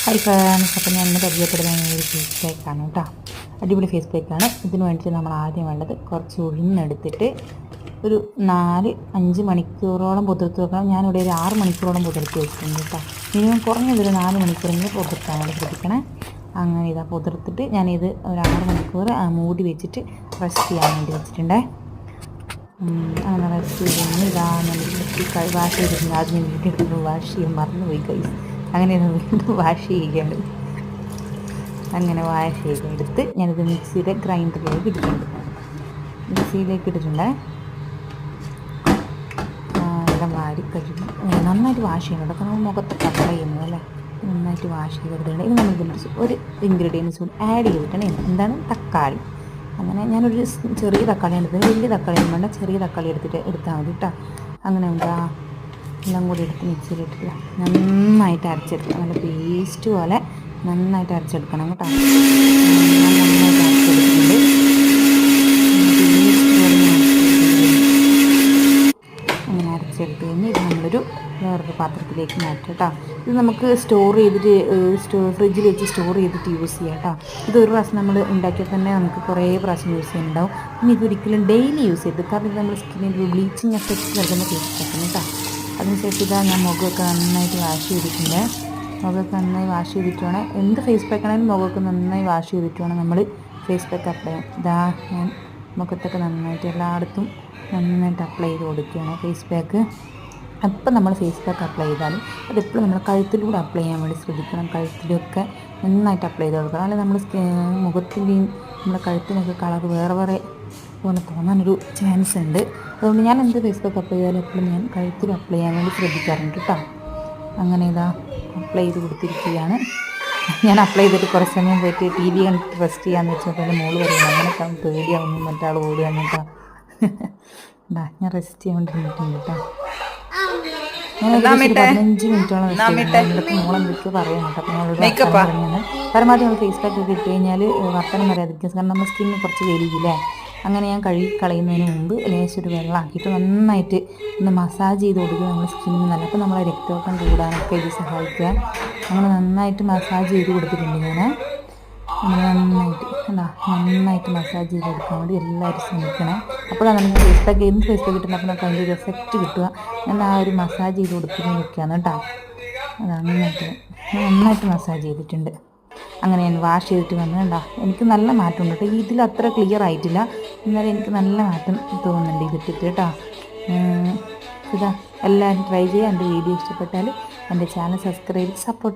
Hi friends, അപ്പോൾ ഞാൻ ഇന്ന് പരിചയപ്പെടുന്ന ഒരു ഫേസ് പാക്കാണ് കേട്ടോ. അടിപൊളി ഫേസ് പാക്കാണ്. ഇതിന് വേണ്ടിയിട്ട് നമ്മൾ ആദ്യം വേണ്ടത് കുറച്ച് ഉഴുന്നെടുത്തിട്ട് ഒരു 4-5 മണിക്കൂറോളം പുതിർത്ത് വെക്കണം. ഞാനിവിടെ ഒരു 6 മണിക്കൂറോളം പുതിർത്ത് വെച്ചിട്ടുണ്ട് കേട്ടോ. മിനിമം കുറഞ്ഞതൊരു 4 മണിക്കൂറെങ്കിലും പുതിർത്താൻ വേണ്ടി ശ്രദ്ധിക്കണം. അങ്ങനെ ഇതാ പുതിർത്തിട്ട് ഞാനിത് ഒരു 6 മണിക്കൂർ മൂടി വെച്ചിട്ട് റെസ്റ്റ് ചെയ്യാൻ വേണ്ടി വെച്ചിട്ടുണ്ടേ. അങ്ങനെ റെസ്റ്റ് ചെയ്ത് ഇതാ വാഷ് ചെയ്തിട്ടുണ്ട്. ആദ്യം വീട്ടിൽ വാഷ് ചെയ്യാൻ മറന്നുപോയി ഗൈസ്. അങ്ങനെ വീണ്ടും വാഷ് ചെയ്യുകയാണ്. അങ്ങനെ വാഷ് ചെയ്തെടുത്ത് ഞാനിത് മിക്സിയുടെ ഗ്രൈൻഡറിലേക്ക് ഇട്ടിട്ടുണ്ട്. എല്ലാം വാരി കഴുകി നന്നായിട്ട് വാഷ് ചെയ്യുന്നുണ്ട്. അപ്പോൾ നമ്മൾ മുഖത്തൊക്കെ അപ്ലൈ ചെയ്യുന്നത് അല്ലേ, നന്നായിട്ട് വാഷ് ചെയ്തെടുത്തിട്ടുണ്ട്. ഇത് നമ്മൾ ഇതിൻ്റെ ഒരു ഇൻഗ്രീഡിയൻസ് കൂടി ആഡ് ചെയ്തിട്ടാണ് എന്താണ് തക്കാളി. അങ്ങനെ ഞാനൊരു ചെറിയ തക്കാളി എടുത്തത്, വലിയ തക്കാളി വേണ്ട, ചെറിയ തക്കാളി എടുത്താൽ മതി കേട്ടോ. അങ്ങനെ എന്താ എല്ലാം കൂടി എടുത്ത് മിക്സിയിലിട്ടിട്ട് നന്നായിട്ട് അരച്ചെടുക്കണം. നല്ല പേസ്റ്റ് പോലെ നന്നായിട്ട് അരച്ചെടുക്കണം കേട്ടോ. നന്നായിട്ട് അരച്ചെടുക്കുന്നുണ്ട്. അങ്ങനെ അരച്ചെടുത്ത് കഴിഞ്ഞ് ഇത് നമ്മളൊരു വേറൊരു പാത്രത്തിലേക്ക് മാറ്റാം കേട്ടോ. ഇത് നമുക്ക് സ്റ്റോർ ചെയ്തിട്ട് ഫ്രിഡ്ജിൽ വെച്ച് സ്റ്റോർ ചെയ്തിട്ട് യൂസ് ചെയ്യാം കേട്ടോ. ഇതൊരു പ്രാവശ്യം നമ്മൾ ഉണ്ടാക്കിയാൽ തന്നെ നമുക്ക് കുറേ പ്രാവശ്യം യൂസ് ചെയ്യാനുണ്ടാവും. ഇനി ഇതൊരിക്കലും ഡെയിലി യൂസ് ചെയ്ത്, കാരണം ഇത് നമ്മുടെ സ്കിന്നിൽ ബ്ലീച്ചിങ് എഫക്റ്റ് നൽകുന്ന ഫേസ് പാക്കാണ് കേട്ടോ. അതിനുശേഷം ഇതാ ഞാൻ മുഖമൊക്കെ നന്നായിട്ട് വാഷ് ചെയ്തിട്ടുണ്ട്. മുഖമൊക്കെ നന്നായി വാഷ് ചെയ്തിട്ട് വേണം, എന്ത് ഫേസ് പാക്കാണെങ്കിലും മുഖമൊക്കെ നന്നായി വാഷ് ചെയ്തിട്ട് വേണം നമ്മൾ ഫേസ് പാക്ക് അപ്ലൈ ചെയ്യാൻ. ഇതാ ഞാൻ മുഖത്തൊക്കെ നന്നായിട്ട് എല്ലായിടത്തും നന്നായിട്ട് അപ്ലൈ ചെയ്ത് കൊടുക്കുകയാണ് ഫേസ് പാക്ക്. അപ്പം നമ്മൾ ഫേസ് പാക്ക് അപ്ലൈ ചെയ്താലും അതെപ്പോഴും നമ്മൾ കഴുത്തിലൂടെ അപ്ലൈ ചെയ്യാൻ വേണ്ടി ശ്രദ്ധിക്കണം. കഴുത്തിലൊക്കെ നന്നായിട്ട് അപ്ലൈ ചെയ്ത് കൊടുക്കണം. അല്ലെങ്കിൽ നമ്മൾ മുഖത്തിൻ്റെയും നമ്മുടെ കഴുത്തിനൊക്കെ കളർ വേറെ വേറെ പോലെ തോന്നാനൊരു ചാൻസ് ഉണ്ട്. അതുകൊണ്ട് ഞാൻ എന്ത് ഫേസ് പാക്ക് അപ്ലൈ ചെയ്താലും എപ്പോഴും ഞാൻ കഴുത്തിൽ അപ്ലൈ ചെയ്യാൻ വേണ്ടി ശ്രദ്ധിക്കാറുണ്ട് കേട്ടോ. അങ്ങനെ ഇതാ അപ്ലൈ ചെയ്ത് കൊടുത്തിരിക്കുകയാണ്. ഞാൻ അപ്ലൈ ചെയ്തിട്ട് കുറച്ച് സമയം പോയിട്ട് TV കണ്ടിട്ട് റെസ്റ്റ് ചെയ്യാമെന്ന് വെച്ചാൽ മോള് പറയുന്നത് അങ്ങനെ പേടിയാവുന്നു, മറ്റാൾ ഓടുകയാണ് കേട്ടോ. ഞാൻ റെസ്റ്റ് ചെയ്യാൻ വേണ്ടിയിട്ടുണ്ട് കേട്ടോ. ഞാൻ 15 മിനിറ്റോളം റെസ്റ്റ് മോളെന്തൊക്കെയോ പറയാൻ കേട്ടോ. അപ്പോൾ ഞങ്ങളോട് പറഞ്ഞത് പരമാവധി നമ്മൾ ഫേസ് പാക്ക് ഒക്കെ ഇട്ട് കഴിഞ്ഞാൽ വർത്തനം വരാതിരിക്കും. കാരണം നമ്മുടെ സ്കിന്ന് കുറച്ച് വലിയില്ലേ. അങ്ങനെ ഞാൻ കഴുകി കളയുന്നതിന് മുമ്പ് ലേശം ഒരു വെള്ളമാക്കിയിട്ട് നന്നായിട്ട് ഒന്ന് മസാജ് ചെയ്ത് കൊടുക്കുക. നമ്മുടെ സ്കിന്നിന് നല്ല, അപ്പോൾ നമ്മളെ രക്തോട്ടം കൂടാനൊക്കെ ഇത് സഹായിക്കുക. അങ്ങനെ നന്നായിട്ട് മസാജ് ചെയ്ത് കൊടുത്തിട്ടുണ്ട് ഞാൻ. അങ്ങനെ നന്നായിട്ട് മസാജ് ചെയ്ത് കൊടുക്കാൻ വേണ്ടി എല്ലാവരും ശ്രമിക്കണം. അപ്പോഴാണ് നമുക്ക് ഫേസ് പാക്ക്, എന്ത് ഫേസ് പാക്ക് കിട്ടുന്നത് അപ്പോൾ നമുക്ക് അതിൻ്റെ ഒരു എഫക്റ്റ് കിട്ടുക. ഞാൻ ആ ഒരു മസാജ് ചെയ്ത് കൊടുത്തിട്ട് നിൽക്കുകയാണ് കേട്ടോ. അത് നന്നായിട്ട് മസാജ് ചെയ്തിട്ടുണ്ട്. അങ്ങനെ ഞാൻ വാഷ് ചെയ്തിട്ട് വന്നിട്ടുണ്ടോ, എനിക്ക് നല്ല മാറ്റമുണ്ട് കേട്ടോ. ഇതിൽ അത്ര ക്ലിയർ ആയിട്ടില്ല, എന്നാലും എനിക്ക് നല്ല മാറ്റം തോന്നുന്നുണ്ട് ഇതിട്ടിട്ട് കേട്ടോ. ഇതാ എല്ലാവരും ട്രൈ ചെയ്യുക. എൻ്റെ വീഡിയോ ഇഷ്ടപ്പെട്ടാൽ എൻ്റെ ചാനൽ സബ്സ്ക്രൈബ് സപ്പോർട്ട്